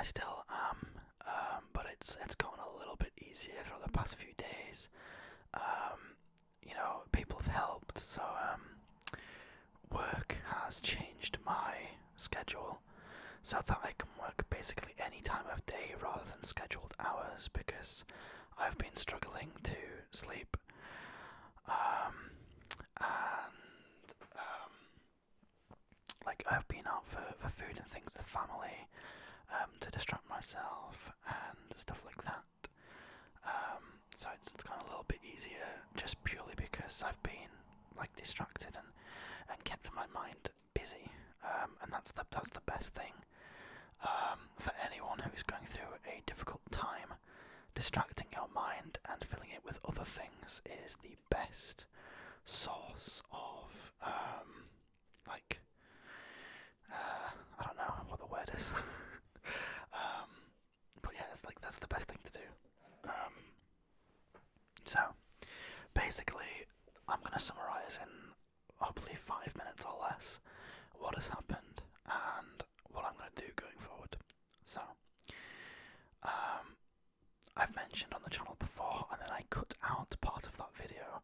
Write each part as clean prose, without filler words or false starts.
still am, but it's gotten a little bit easier throughout the past few days. People have helped, so work has changed my schedule so that I can work basically any time of day rather than scheduled hours because I've been struggling to sleep. And I've been out for food and things with family, to distract myself and stuff like that. So it's gone a little bit easier just purely because I've been distracted and kept my mind busy. And that's the best thing. For anyone who's going through a difficult time, distracting your mind and filling it with other things is the best source of I don't know what the word is. But yeah, it's that's the best thing to do. So basically, I'm gonna summarize in hopefully 5 minutes or less what has happened and what I'm gonna do going forward. So, I've mentioned on the channel before, and then I cut out part of that video,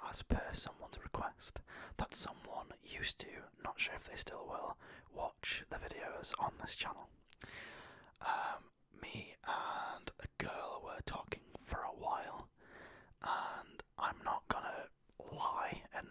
as per someone's request, that someone used to, not sure if they still will, watch the videos on this channel. Me and a girl were talking for a while, and I'm not gonna lie and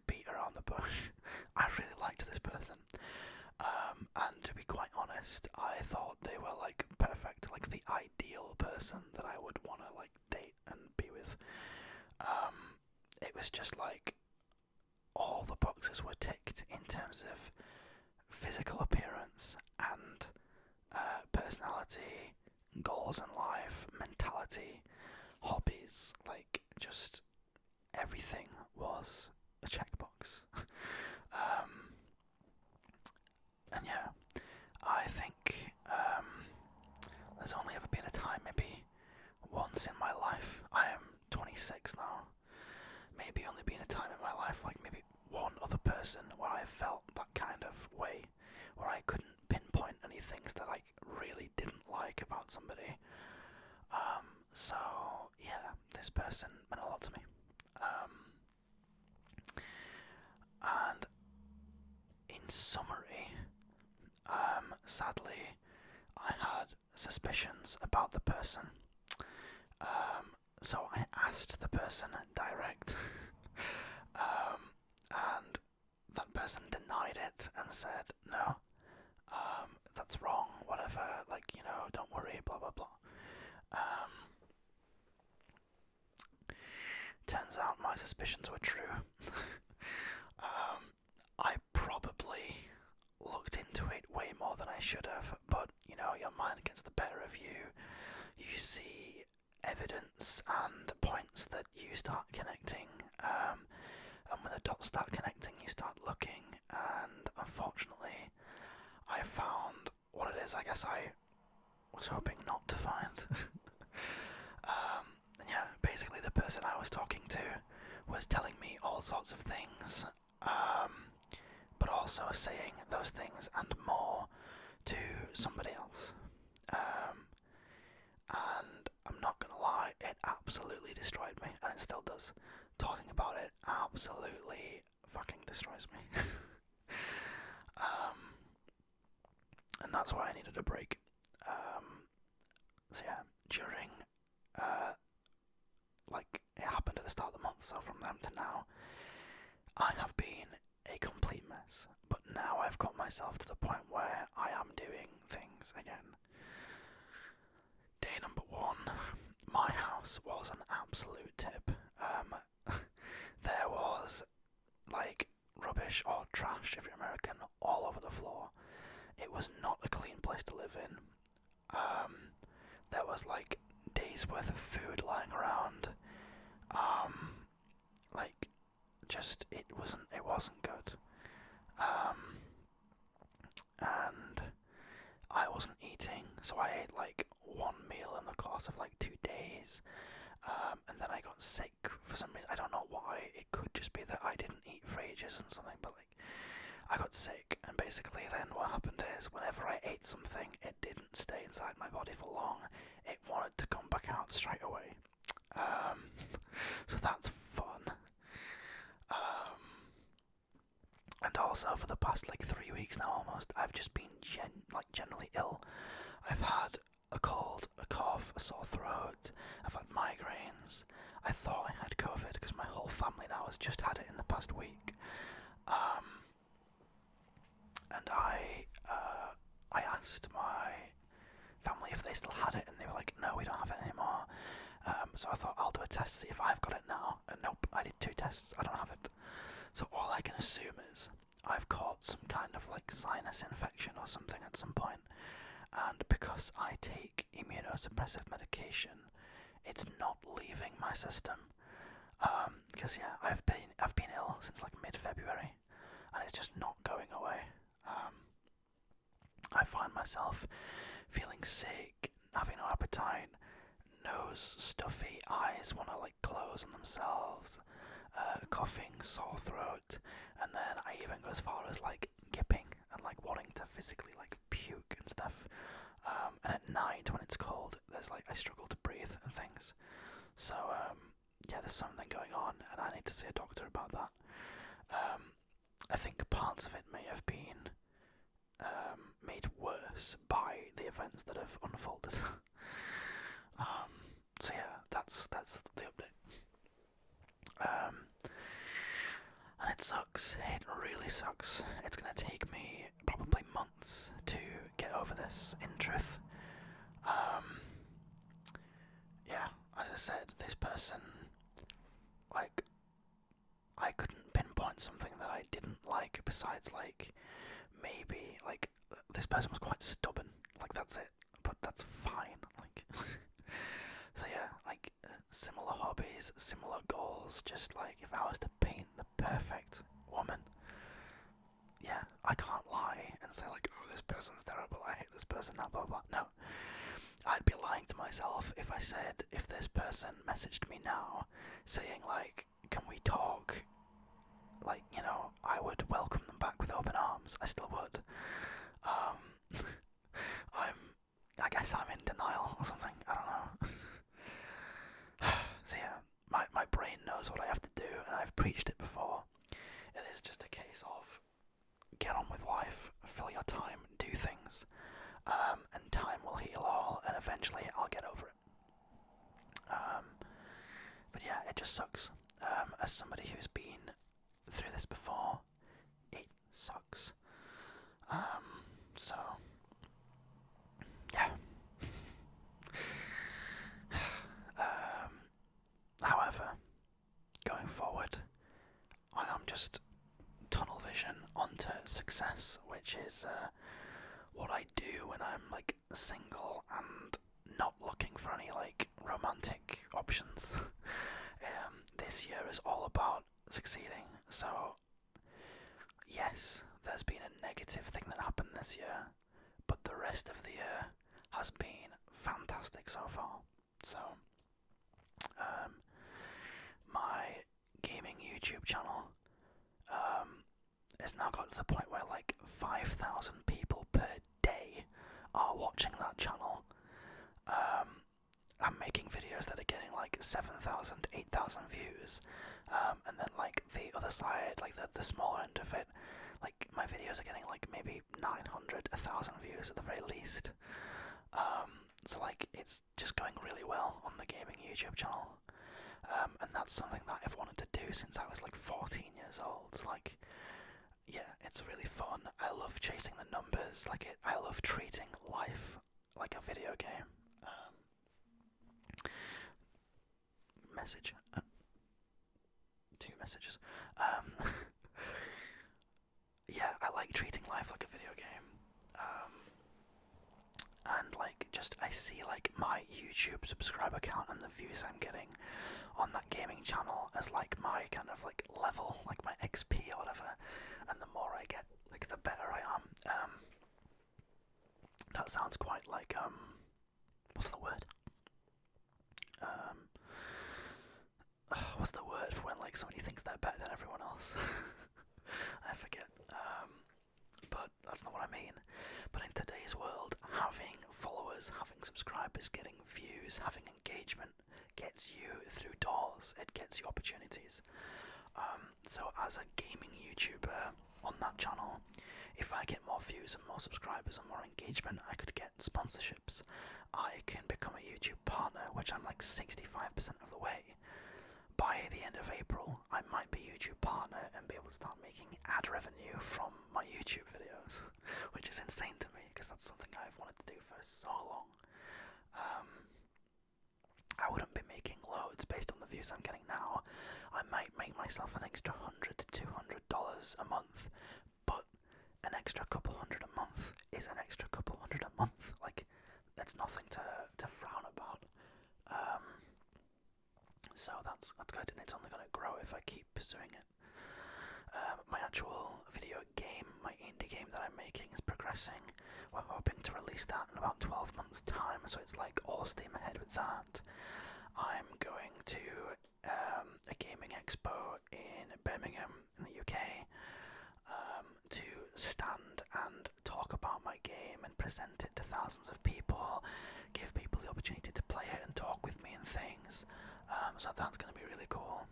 beat around the bush. I really liked this person. And to be quite honest, I thought they were perfect, the ideal person that I would want to date and be with. It was just all the boxes were ticked in terms of physical appearance and personality, goals in life, mentality, hobbies, just everything was a checkbox. And yeah, I think there's only ever been a time, maybe once in my life, I am 26 now, maybe only been a time in my life, maybe one other person where I felt that kind of way, where I couldn't pinpoint any things that I really didn't like about somebody. So yeah, this person meant a lot to me. And in summary, sadly, I had suspicions about the person. So I asked the person direct, and that person denied it and said, no, that's wrong, whatever, don't worry, blah blah blah. Turns out my suspicions were true. I probably looked into it way more than I should have, but your mind gets the better of you. You see evidence and points that you start connecting, and when the dots start connecting, you start looking, and unfortunately, I found what it is I guess I was hoping not to find. And yeah, basically the person I was talking to was telling me all sorts of things, but also saying those things and more to somebody else. And I'm not gonna lie, it absolutely destroyed me, and it still does. Talking about it absolutely fucking destroys me. And that's why I needed a break. So yeah, during, it happened at the start of the month, so from then to now, I have been a complete mess. But now I've got myself to the point where I am doing things again. Day number 1, my house was an absolute tip. There was rubbish or trash, if you're American, all over the floor. It was not a clean place to live in. There was days worth of food lying around. It wasn't good. And I wasn't eating, so I ate one meal in the course of 2 days. And then I got sick for some reason. I don't know why. It could just be that I didn't eat for ages and something, but I got sick, and basically then what happened is whenever I ate something, it didn't stay inside my body for long. It wanted to come back out straight away. So that's fun. And also for the past like 3 weeks now almost, I've just been generally ill. I've had a cold, a cough, a sore throat, I've had migraines. I thought I had COVID because my whole family now has just had it in the past week. And I asked my family if they still had it, and they were like, no, we don't have it anymore. So I thought I'll do a test, see if I've got it now. And nope, I did 2 tests, I don't have it. So all I can assume is I've caught some kind of like sinus infection or something at some point. And because I take immunosuppressive medication, it's not leaving my system. Because yeah, I've been ill since like mid-February, and it's just not going away. I find myself feeling sick, having no appetite, nose stuffy, eyes want to like close on themselves, coughing, sore throat, and then I even go as far as like gipping and like wanting to physically like puke and stuff. And at night when it's cold, there's like I struggle to breathe and things. So yeah, there's something going on, and I need to see a doctor about that. I think parts of it may have been made worse by the events that have unfolded. So yeah, that's the update. And it sucks. It really sucks. It's gonna take me probably months to get over this, in truth. Yeah, as I said, this person, like, I couldn't pinpoint something that I didn't like besides, like, maybe, like, this person was quite stubborn. Like, that's it. But that's fine. Like, so yeah, like, similar hobbies, similar goals. Just like, if I was to paint the perfect woman, yeah, I can't lie and say, like, oh, this person's terrible, I hate this person, blah, blah, blah. No. I'd be lying to myself if I said, if this person messaged me now saying, like, can we talk? Like, you know, I would welcome them back with open arms. I still would. I guess I'm in denial or something. I don't know. So yeah, my brain knows what I have to do, and I've preached it before. It is just a case of get on with life, fill your time, do things, and time will heal all, and eventually I'll get over it. But yeah, it just sucks. As somebody who's been through this before, it sucks. So yeah. However, going forward, I am just tunnel vision onto success, which is what I do when I'm like single and not looking for any like romantic options. This year is all about succeeding. So yes, there's been a negative thing that happened this year, but the rest of the year has been fantastic so far. So my gaming YouTube channel has now got to the point where like 5,000 people per day are watching that channel. I'm making videos that are getting like 7,000, 8,000 views, and then like the other side, like the smaller end of it, like my videos are getting like maybe 900, 1,000 views at the very least. So like it's just going really well on the gaming YouTube channel, and that's something that I've wanted to do since I was like 14 years old. Like, yeah, it's really fun. I love chasing the numbers. Like I love treating life like a video game. Message. 2 messages. Yeah, I like treating life like a video game. And like just I see like my YouTube subscriber count and the views I'm getting on that gaming channel as like my kind of like level, like my XP or whatever, and the more I get, like the better I am. That sounds quite like what's the word? What's the word for when like somebody thinks they're better than everyone else? I forget. But that's not what I mean. But in today's world, having followers, having subscribers, getting views, having engagement gets you through doors. It gets you opportunities. So as a gaming YouTuber on that channel, if I get more views and more subscribers and more engagement, I could get sponsorships. I can become a YouTube partner, which I'm like 65% of the way. By the end of April, I might be a YouTube partner and be able to start making ad revenue from my YouTube videos, which is insane to me because that's something I've wanted to do for so long. I wouldn't be making loads based on the views I'm getting now. I might make myself an extra $100 to $200 a month, but an extra couple hundred a month is an extra couple hundred a month. Like, that's nothing to frown about. So that's good, and it's only going to grow if I keep pursuing it. My actual video game, my indie game that I'm making is progressing. We're hoping to release that in about 12 months' time, so it's like all steam ahead with that. I'm going to a gaming expo in Birmingham in the UK to stand and talk about my game and present it to thousands of people, give people the opportunity to play it and talk with me and things. So that's going to be really cool.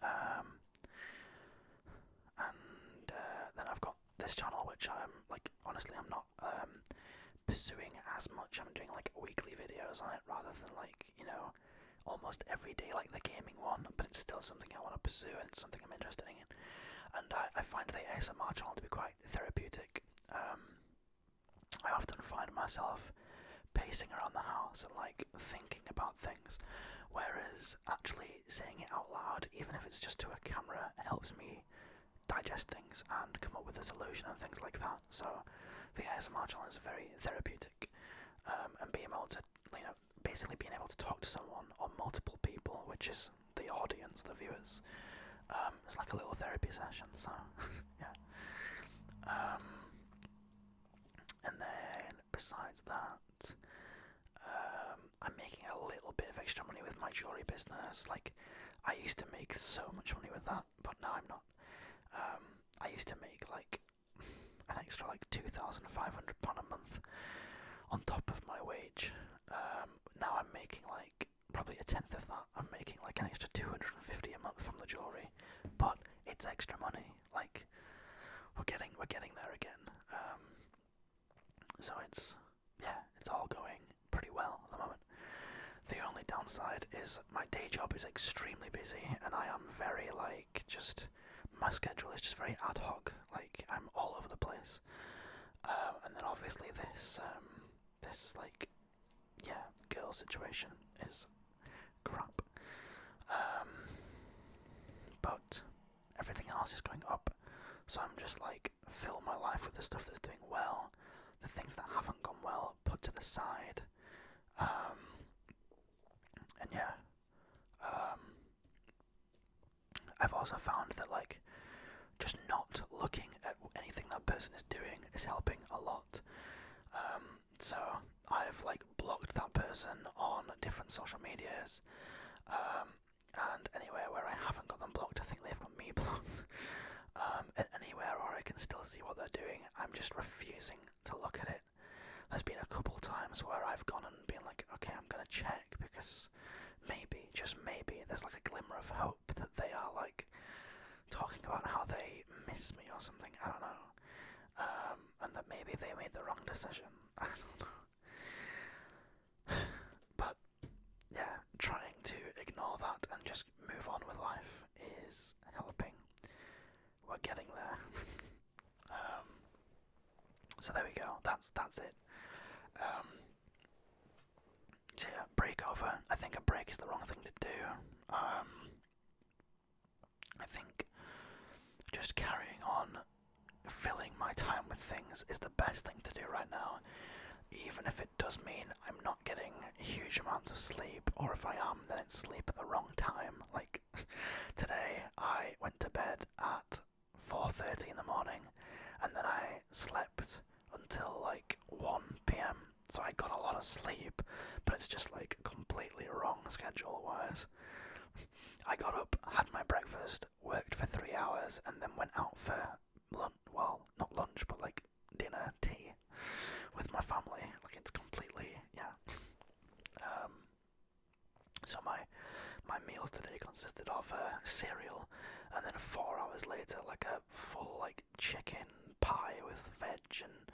And then I've got this channel, which I'm like, honestly, I'm not pursuing as much. I'm doing like weekly videos on it rather than like, almost every day like the gaming one, but it's still something I want to pursue and it's something I'm interested in. And I find the ASMR channel to be quite therapeutic. I often find myself pacing around the house and like thinking about things, whereas actually saying it out loud, even if it's just to a camera, helps me digest things and come up with a solution and things like that. So the ASMR channel is very therapeutic, and being able to, basically being able to talk to someone or multiple people, which is the audience, the viewers, it's like a little therapy session. So yeah. And then besides that, I'm making a little bit of extra money with my jewellery business. Like, I used to make so much money with that, but now I'm not. I used to make like an extra like £2,500 a month on top of my wage. Now I'm making like probably a tenth of that. I'm making like an extra $250 a month from the jewellery, but it's extra money. Like, we're getting there again. So it's all going pretty well at the moment. The only downside is my day job is extremely busy, and I am very my schedule is just very ad hoc. Like, I'm all over the place. And then obviously this girl situation is crap. But everything else is going up, so I'm just like, fill my life with the stuff that's doing well. The things that haven't gone well, put to the side. And yeah, I've also found that like just not looking at anything that person is doing is helping a lot. So I've like blocked that person on different social medias, and anywhere where I haven't got them blocked, I think they've got me blocked. And anywhere where I can still see what they're doing, I'm just refusing to look at it. There's been a couple times where I've gone and been like, okay, I'm gonna check, because maybe, just maybe, there's like a glimmer of hope that they are like talking about how they miss me or something, I don't know. And that maybe they made the wrong decision, I don't know. But yeah, trying to ignore that and just move on with life is helping. We're getting there. So there we go, that's it. So yeah, break over. I think a break is the wrong thing to do. I think just carrying on, filling my time with things is the best thing to do right now, even if it does mean I'm not getting huge amounts of sleep, or if I am, then it's sleep at the wrong time. Like, today I went to bed at 4:30 in the morning, and then I slept until like 1 p.m, so I got a lot of sleep, but it's just like completely wrong schedule-wise. I got up, had my breakfast, worked for 3 hours, and then went out for lunch, well, not lunch, but like dinner, tea with my family. Like it's completely, yeah. So my meals today consisted of cereal, and then 4 hours later, like a full like chicken pie with veg and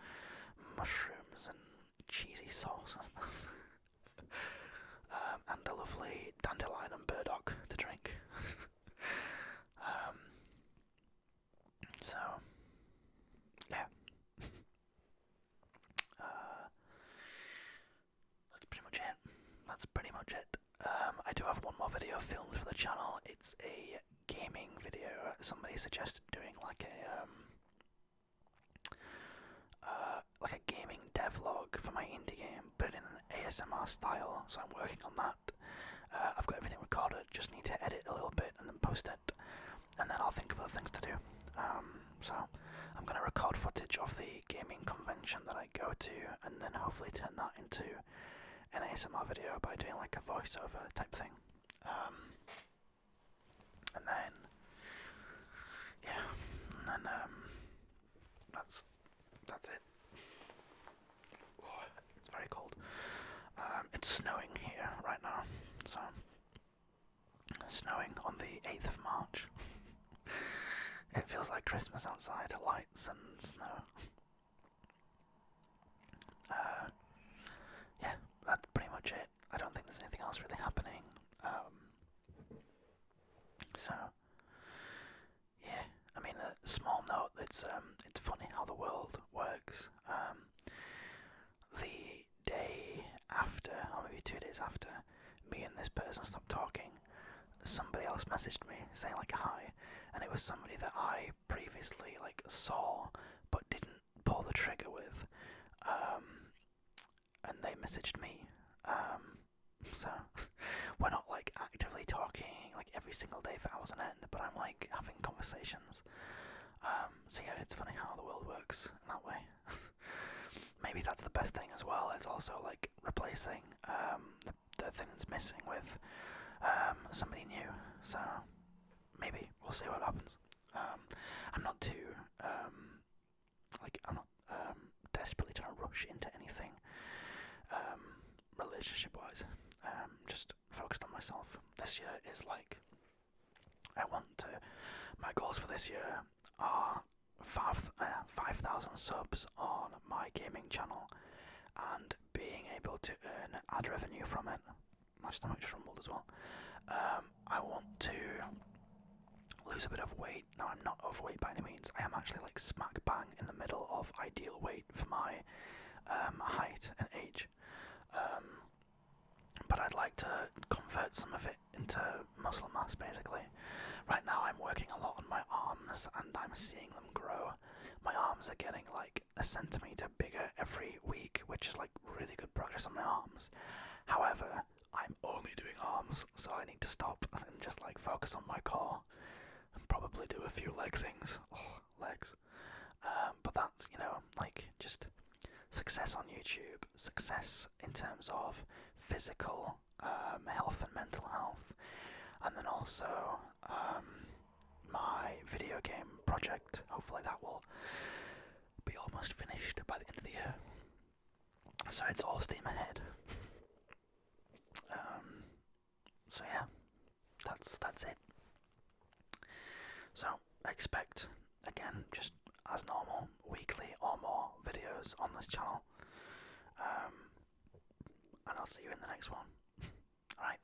mushrooms and cheesy sauce and stuff, and a lovely dandelion and burdock to drink. um, so yeah, that's pretty much it. That's pretty much it. I do have one more video filmed for the channel. It's a gaming video. Somebody suggested doing like a gaming devlog for my indie game, but in an ASMR style. So I'm working on that. I've got everything recorded. Just need to edit a little bit and then post it, and then I'll think of other things to do. So I'm gonna record footage of the gaming convention that I go to, and then hopefully turn that into an ASMR video by doing like a voiceover type thing. And then, yeah, and then that's it. Oh, it's very cold. It's snowing here right now, so snowing on the 8th of March. It feels like Christmas outside, lights and snow. Yeah, that's pretty much it. I don't think there's anything else really happening. So yeah, I mean, a small note. It's funny how the world works. The day after, or maybe 2 days after, me and this person stopped talking, somebody else messaged me saying like hi, and it was somebody that I previously like saw but didn't pull the trigger with, and they messaged me. So we're not like actively talking like every single day for hours on end, but I'm like having conversations. So yeah, it's funny how the world works in that way. Maybe that's the best thing as well. It's also like replacing the thing that's missing with somebody new. So maybe we'll see what happens. I'm not too I'm not desperately trying to rush into anything relationship-wise. Just focused on myself. This year is like my goals for this year are 5,000 subs on my gaming channel and being able to earn ad revenue from it. My stomach just rumbled as well. I want to lose a bit of weight. Now, I'm not overweight by any means. I am actually like smack bang in the middle of ideal weight for my height and age. But I'd like to convert some of it into muscle mass, basically. Right now I'm working a lot on my arms and I'm seeing them grow. My arms are getting like a centimetre bigger every week, which is like really good progress on my arms. However, I'm only doing arms, so I need to stop and just like focus on my core and probably do a few leg things. Oh, legs. But that's, like just success on YouTube, success in terms of physical health and mental health, and then also my video game project. Hopefully that will be almost finished by the end of the year. So it's all steam ahead. So yeah, that's it. So expect, again, just as normal, weekly or more videos on this channel. And I'll see you in the next one. Alright,